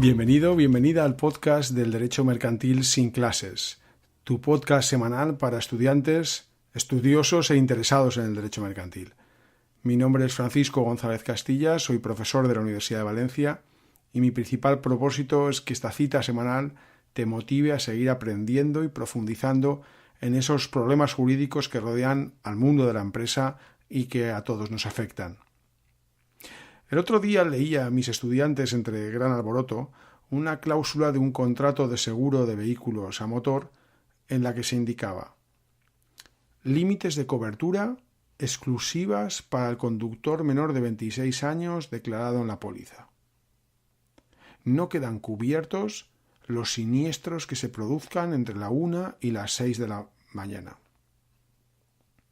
Bienvenido, bienvenida al podcast del Derecho Mercantil sin clases, tu podcast semanal para estudiantes, estudiosos e interesados en el derecho mercantil. Mi nombre es Francisco González Castilla, soy profesor de la Universidad de Valencia y mi principal propósito es que esta cita semanal te motive a seguir aprendiendo y profundizando en esos problemas jurídicos que rodean al mundo de la empresa y que a todos nos afectan. El otro día leía a mis estudiantes entre gran alboroto una cláusula de un contrato de seguro de vehículos a motor en la que se indicaba límites de cobertura exclusivas para el conductor menor de 26 años declarado en la póliza. No quedan cubiertos los siniestros que se produzcan entre la 1 y las 6 de la mañana.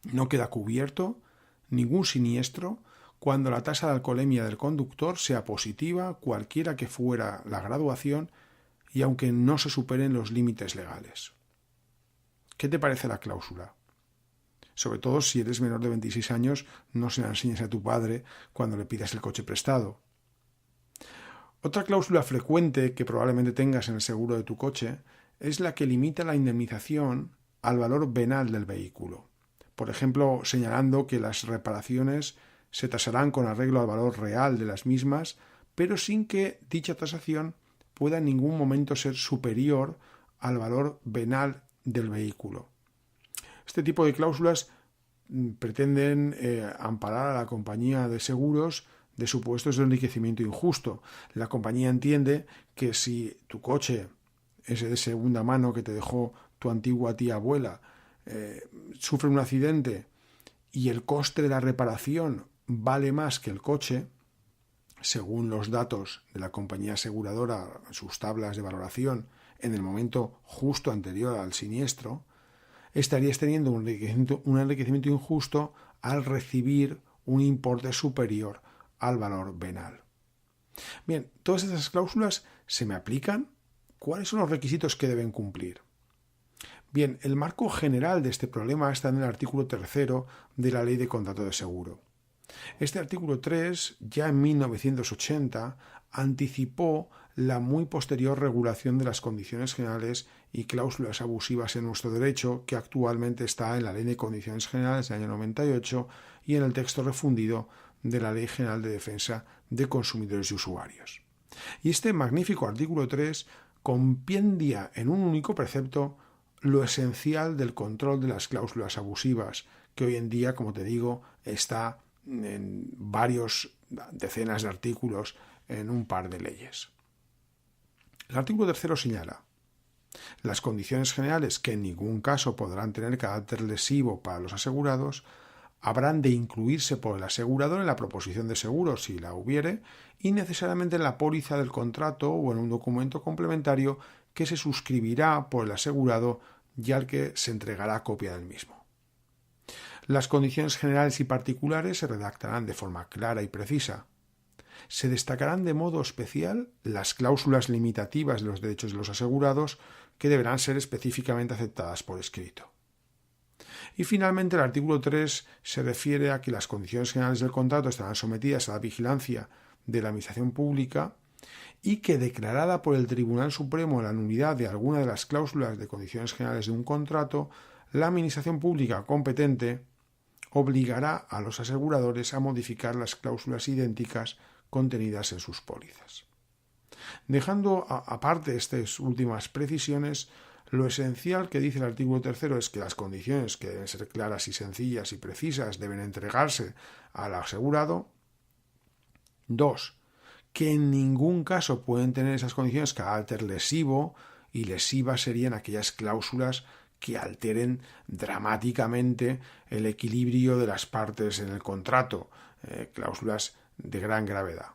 No queda cubierto ningún siniestro cuando la tasa de alcoholemia del conductor sea positiva, cualquiera que fuera la graduación, y aunque no se superen los límites legales. ¿Qué te parece la cláusula? Sobre todo si eres menor de 26 años, no se la enseñes a tu padre cuando le pidas el coche prestado. Otra cláusula frecuente que probablemente tengas en el seguro de tu coche es la que limita la indemnización al valor venal del vehículo. Por ejemplo, señalando que las reparaciones se tasarán con arreglo al valor real de las mismas, pero sin que dicha tasación pueda en ningún momento ser superior al valor venal del vehículo. Este tipo de cláusulas pretenden amparar a la compañía de seguros de supuestos de enriquecimiento injusto. La compañía entiende que si tu coche, ese de segunda mano que te dejó tu antigua tía abuela, sufre un accidente y el coste de la reparación vale más que el coche, según los datos de la compañía aseguradora, sus tablas de valoración, en el momento justo anterior al siniestro, estarías teniendo un enriquecimiento injusto al recibir un importe superior al valor venal. Bien, todas estas cláusulas se me aplican. ¿Cuáles son los requisitos que deben cumplir? Bien, el marco general de este problema está en el artículo 3 de la Ley de Contrato de Seguro. Este artículo 3, ya en 1980, anticipó la muy posterior regulación de las condiciones generales y cláusulas abusivas en nuestro derecho, que actualmente está en la Ley de Condiciones Generales del año 98 y en el texto refundido de la Ley General de Defensa de Consumidores y Usuarios. Y este magnífico artículo 3 compendia en un único precepto lo esencial del control de las cláusulas abusivas, que hoy en día, como te digo, está en decenas de artículos en un par de leyes. El artículo 3 señala: las condiciones generales, que en ningún caso podrán tener carácter lesivo para los asegurados, habrán de incluirse por el asegurador en la proposición de seguro, si la hubiere, y necesariamente en la póliza del contrato o en un documento complementario que se suscribirá por el asegurado y al que se entregará copia del mismo. Las condiciones generales y particulares se redactarán de forma clara y precisa. Se destacarán de modo especial las cláusulas limitativas de los derechos de los asegurados, que deberán ser específicamente aceptadas por escrito. Y finalmente el artículo 3 se refiere a que las condiciones generales del contrato estarán sometidas a la vigilancia de la Administración Pública y que, declarada por el Tribunal Supremo la nulidad de alguna de las cláusulas de condiciones generales de un contrato, la Administración Pública competente obligará a los aseguradores a modificar las cláusulas idénticas contenidas en sus pólizas. Dejando aparte estas últimas precisiones, lo esencial que dice el artículo 3 es que las condiciones, que deben ser claras y sencillas y precisas, deben entregarse al asegurado. 2. Que en ningún caso pueden tener esas condiciones carácter lesivo, y lesivas serían aquellas cláusulas que alteren dramáticamente el equilibrio de las partes en el contrato, cláusulas de gran gravedad.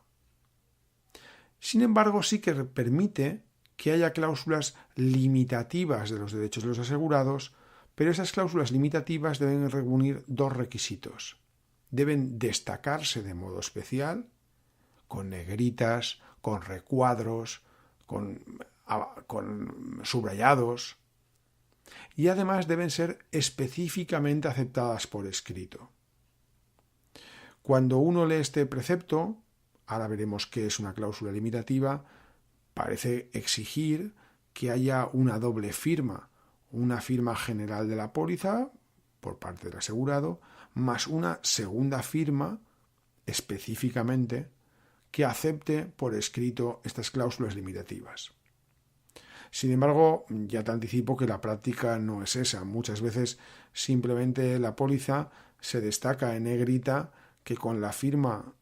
Sin embargo, sí que permite que haya cláusulas limitativas de los derechos de los asegurados, pero esas cláusulas limitativas deben reunir dos requisitos. Deben destacarse de modo especial, con negritas, con recuadros, con subrayados, y además deben ser específicamente aceptadas por escrito. Cuando uno lee este precepto, ahora veremos qué es una cláusula limitativa, parece exigir que haya una doble firma, una firma general de la póliza por parte del asegurado, más una segunda firma específicamente que acepte por escrito estas cláusulas limitativas. Sin embargo, ya te anticipo que la práctica no es esa. Muchas veces simplemente la póliza se destaca en negrita que con la firma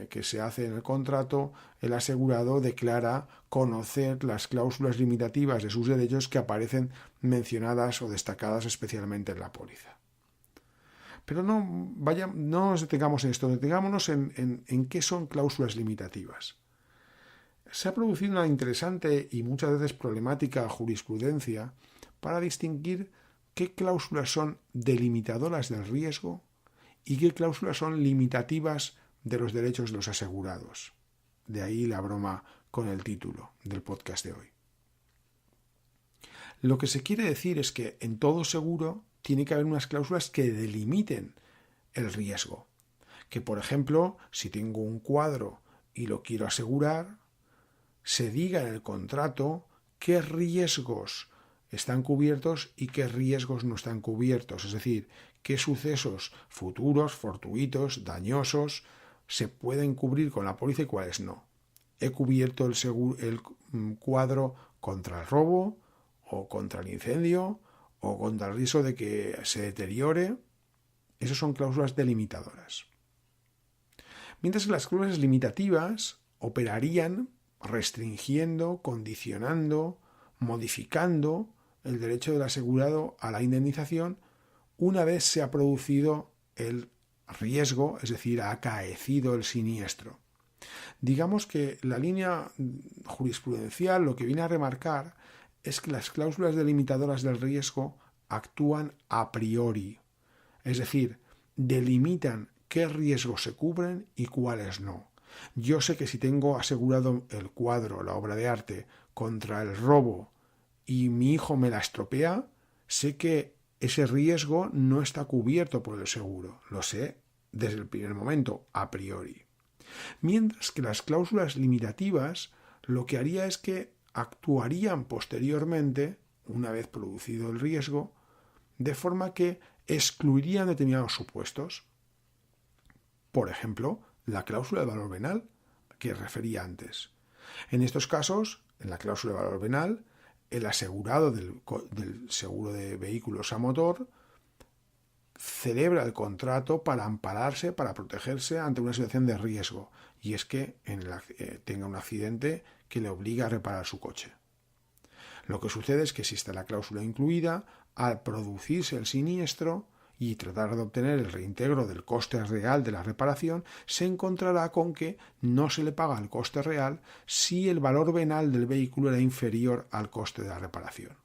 que se hace en el contrato, el asegurado declara conocer las cláusulas limitativas de sus derechos que aparecen mencionadas o destacadas especialmente en la póliza. Pero no nos detengamos en esto, detengámonos en qué son cláusulas limitativas. Se ha producido una interesante y muchas veces problemática jurisprudencia para distinguir qué cláusulas son delimitadoras del riesgo y qué cláusulas son limitativas de los derechos de los asegurados. De ahí la broma con el título del podcast de hoy. Lo que se quiere decir es que en todo seguro tiene que haber unas cláusulas que delimiten el riesgo. Que, por ejemplo, si tengo un cuadro y lo quiero asegurar, se diga en el contrato qué riesgos están cubiertos y qué riesgos no están cubiertos. Es decir, qué sucesos futuros, fortuitos, dañosos se pueden cubrir con la póliza y cuáles no. He cubierto el cuadro contra el robo o contra el incendio o contra el riesgo de que se deteriore. Esas son cláusulas delimitadoras. Mientras que las cláusulas limitativas operarían restringiendo, condicionando, modificando el derecho del asegurado a la indemnización una vez se ha producido el riesgo, es decir, ha acaecido el siniestro. Digamos que la línea jurisprudencial lo que viene a remarcar es que las cláusulas delimitadoras del riesgo actúan a priori, es decir, delimitan qué riesgos se cubren y cuáles no. Yo sé que si tengo asegurado el cuadro, la obra de arte, contra el robo y mi hijo me la estropea, sé que ese riesgo no está cubierto por el seguro. Lo sé desde el primer momento, a priori. Mientras que las cláusulas limitativas lo que haría es que actuarían posteriormente, una vez producido el riesgo, de forma que excluirían determinados supuestos. Por ejemplo, la cláusula de valor venal que refería antes. En estos casos, en la cláusula de valor venal, el asegurado del seguro de vehículos a motor celebra el contrato para ampararse, para protegerse ante una situación de riesgo, y es que tenga un accidente que le obliga a reparar su coche. Lo que sucede es que si está la cláusula incluida, al producirse el siniestro y tratar de obtener el reintegro del coste real de la reparación, se encontrará con que no se le paga el coste real si el valor venal del vehículo era inferior al coste de la reparación.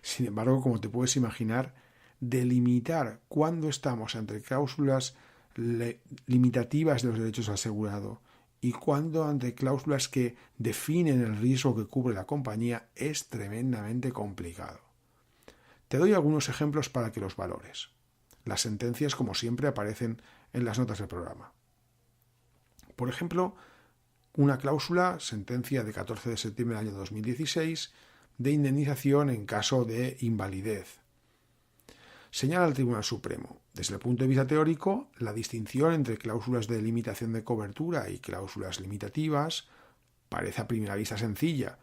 Sin embargo, como te puedes imaginar, delimitar cuándo estamos ante cláusulas limitativas de los derechos del asegurado y cuándo ante cláusulas que definen el riesgo que cubre la compañía es tremendamente complicado. Te doy algunos ejemplos para que los valores. Las sentencias, como siempre, aparecen en las notas del programa. Por ejemplo, una cláusula, sentencia de 14 de septiembre del año 2016, de indemnización en caso de invalidez. Señala el Tribunal Supremo, desde el punto de vista teórico, la distinción entre cláusulas de limitación de cobertura y cláusulas limitativas parece a primera vista sencilla.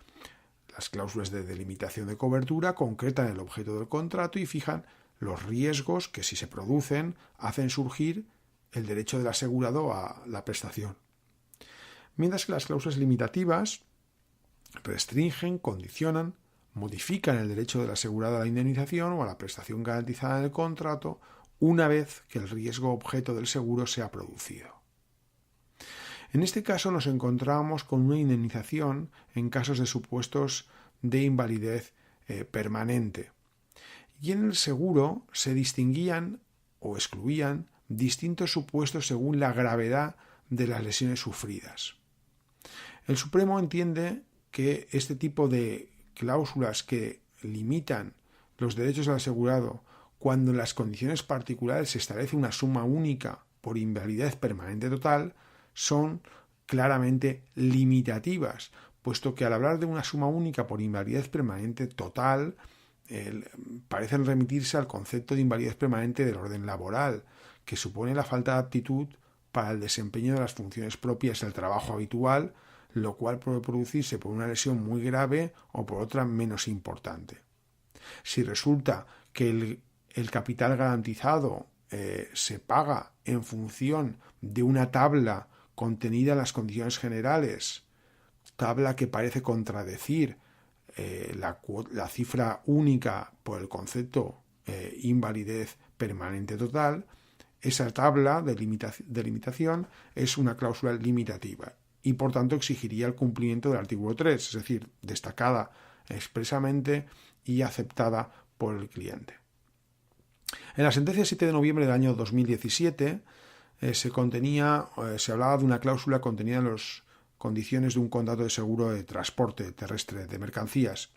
Las cláusulas de delimitación de cobertura concretan el objeto del contrato y fijan los riesgos que, si se producen, hacen surgir el derecho del asegurado a la prestación. Mientras que las cláusulas limitativas restringen, condicionan, modifican el derecho del asegurado a la indemnización o a la prestación garantizada en el contrato una vez que el riesgo objeto del seguro se ha producido. En este caso nos encontramos con una indemnización en casos de supuestos de invalidez permanente. Y en el seguro se distinguían o excluían distintos supuestos según la gravedad de las lesiones sufridas. El Supremo entiende que este tipo de cláusulas que limitan los derechos del asegurado cuando en las condiciones particulares se establece una suma única por invalidez permanente total son claramente limitativas, puesto que al hablar de una suma única por invalidez permanente total, parecen remitirse al concepto de invalidez permanente del orden laboral, que supone la falta de aptitud para el desempeño de las funciones propias del trabajo habitual, lo cual puede producirse por una lesión muy grave o por otra menos importante. Si resulta que el capital garantizado se paga en función de una tabla contenida en las condiciones generales, tabla que parece contradecir la cifra única por el concepto invalidez permanente total, esa tabla de limitación es una cláusula limitativa y por tanto exigiría el cumplimiento del artículo 3, es decir, destacada expresamente y aceptada por el cliente. En la sentencia 7 de noviembre del año 2017 se hablaba de una cláusula contenida en las condiciones de un contrato de seguro de transporte terrestre de mercancías.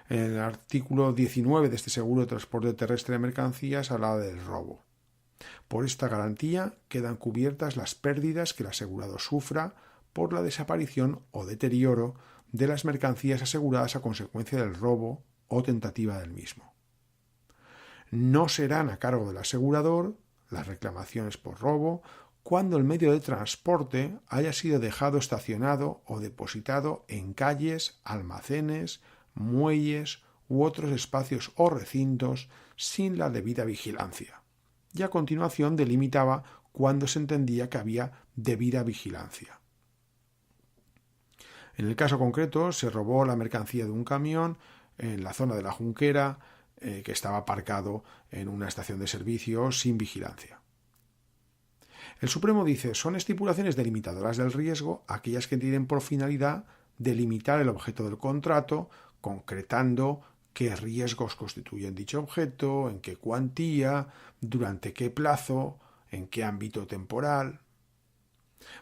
En el artículo 19 de este seguro de transporte terrestre de mercancías hablaba del robo. Por esta garantía quedan cubiertas las pérdidas que el asegurado sufra por la desaparición o deterioro de las mercancías aseguradas a consecuencia del robo o tentativa del mismo. No serán a cargo del asegurador las reclamaciones por robo cuando el medio de transporte haya sido dejado estacionado o depositado en calles, almacenes, muelles u otros espacios o recintos sin la debida vigilancia. Y a continuación delimitaba cuándo se entendía que había debida vigilancia. En el caso concreto, se robó la mercancía de un camión en la zona de la Junquera, que estaba aparcado en una estación de servicio sin vigilancia. El Supremo dice, son estipulaciones delimitadoras del riesgo aquellas que tienen por finalidad delimitar el objeto del contrato, concretando qué riesgos constituyen dicho objeto, en qué cuantía, durante qué plazo, en qué ámbito temporal.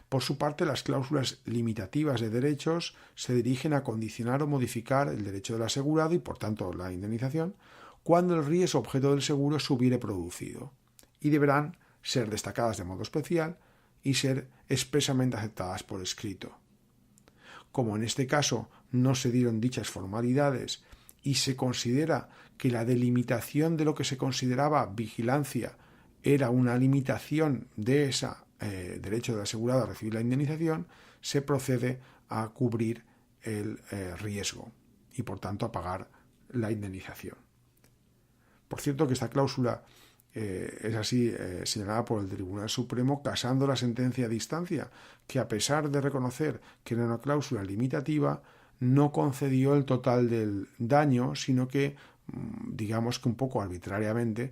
Por su parte, las cláusulas limitativas de derechos se dirigen a condicionar o modificar el derecho del asegurado y, por tanto, la indemnización, cuando el riesgo objeto del seguro se hubiere producido, y deberán ser destacadas de modo especial y ser expresamente aceptadas por escrito. Como en este caso no se dieron dichas formalidades y se considera que la delimitación de lo que se consideraba vigilancia era una limitación de ese derecho del asegurado a recibir la indemnización, se procede a cubrir el riesgo y por tanto a pagar la indemnización. Por cierto que esta cláusula es así señalada por el Tribunal Supremo, casando la sentencia a distancia, que a pesar de reconocer que era una cláusula limitativa, no concedió el total del daño, sino que, digamos que un poco arbitrariamente,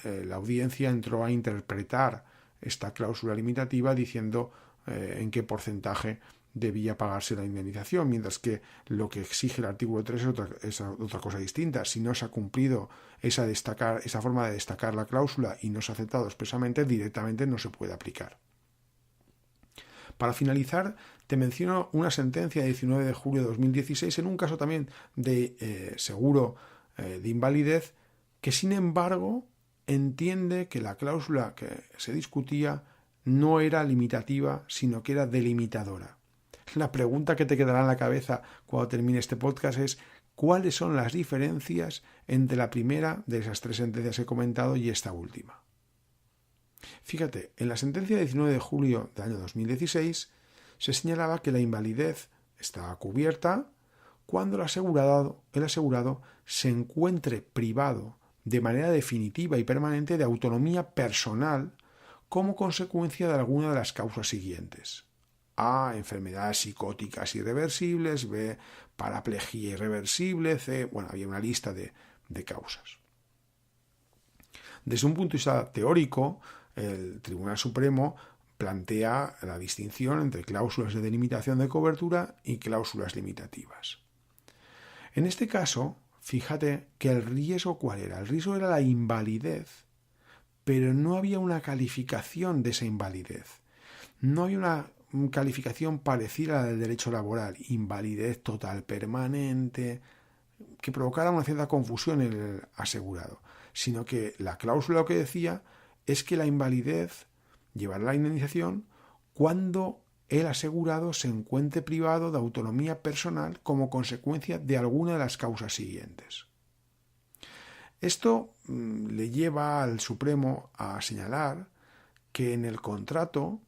la audiencia entró a interpretar esta cláusula limitativa diciendo en qué porcentaje debía pagarse la indemnización, mientras que lo que exige el artículo 3 es otra cosa distinta. Si no se ha cumplido esa forma de destacar la cláusula y no se ha aceptado expresamente, directamente no se puede aplicar. Para finalizar, te menciono una sentencia de 19 de julio de 2016 en un caso también de seguro de invalidez que, sin embargo, entiende que la cláusula que se discutía no era limitativa, sino que era delimitadora. La pregunta que te quedará en la cabeza cuando termine este podcast es ¿cuáles son las diferencias entre la primera de esas tres sentencias que he comentado y esta última? Fíjate, en la sentencia de 19 de julio del año 2016 se señalaba que la invalidez estaba cubierta cuando el asegurado se encuentre privado de manera definitiva y permanente de autonomía personal como consecuencia de alguna de las causas siguientes. A, enfermedades psicóticas irreversibles, B, paraplegia irreversible, C, había una lista de causas. Desde un punto de vista teórico, el Tribunal Supremo plantea la distinción entre cláusulas de delimitación de cobertura y cláusulas limitativas. En este caso, fíjate que el riesgo, ¿cuál era? El riesgo era la invalidez, pero no había una calificación de esa invalidez. No había una calificación parecida a la del derecho laboral, invalidez total permanente, que provocara una cierta confusión en el asegurado, sino que la cláusula lo que decía es que la invalidez llevará la indemnización cuando el asegurado se encuentre privado de autonomía personal como consecuencia de alguna de las causas siguientes. Esto le lleva al Supremo a señalar que en el contrato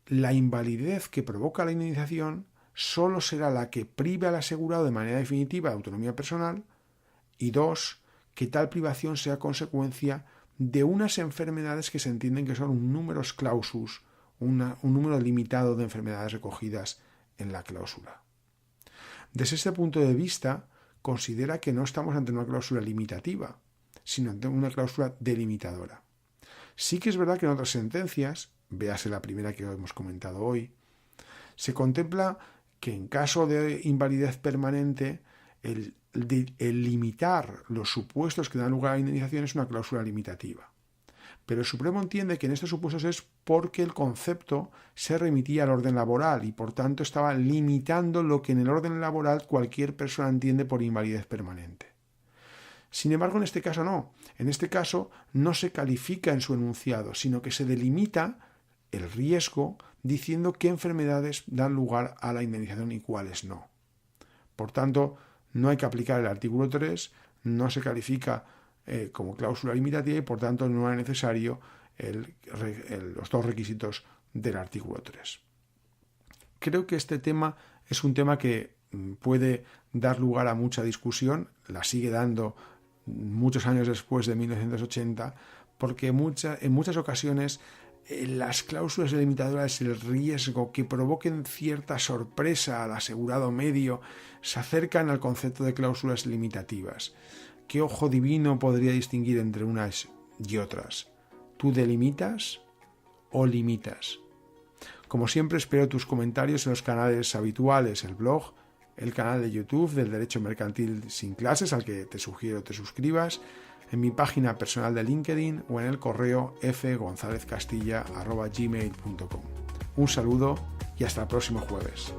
la invalidez que provoca la indemnización solo será la que prive al asegurado de manera definitiva de autonomía personal, y 2, que tal privación sea consecuencia de unas enfermedades que se entienden que son un numerus clausus, un número limitado de enfermedades recogidas en la cláusula. Desde este punto de vista, considera que no estamos ante una cláusula limitativa, sino ante una cláusula delimitadora. Sí que es verdad que en otras sentencias, véase la primera que hemos comentado hoy, se contempla que en caso de invalidez permanente, el limitar los supuestos que dan lugar a la indemnización es una cláusula limitativa. Pero el Supremo entiende que en estos supuestos es porque el concepto se remitía al orden laboral y por tanto estaba limitando lo que en el orden laboral cualquier persona entiende por invalidez permanente. Sin embargo, en este caso no. En este caso no se califica en su enunciado, sino que se delimita el riesgo diciendo qué enfermedades dan lugar a la indemnización y cuáles no. Por tanto, no hay que aplicar el artículo 3, no se califica como cláusula limitativa y por tanto no es necesario los dos requisitos del artículo 3. Creo que este tema es un tema que puede dar lugar a mucha discusión, la sigue dando muchos años después de 1980, porque en muchas ocasiones las cláusulas delimitadoras, el riesgo que provoquen cierta sorpresa al asegurado medio, se acercan al concepto de cláusulas limitativas. ¿Qué ojo divino podría distinguir entre unas y otras? ¿Tú delimitas o limitas? Como siempre, espero tus comentarios en los canales habituales, el blog, el canal de YouTube del Derecho Mercantil Sin Clases, al que te sugiero te suscribas, en mi página personal de LinkedIn o en el correo fgonzalezcastilla@gmail.com. Un saludo y hasta el próximo jueves.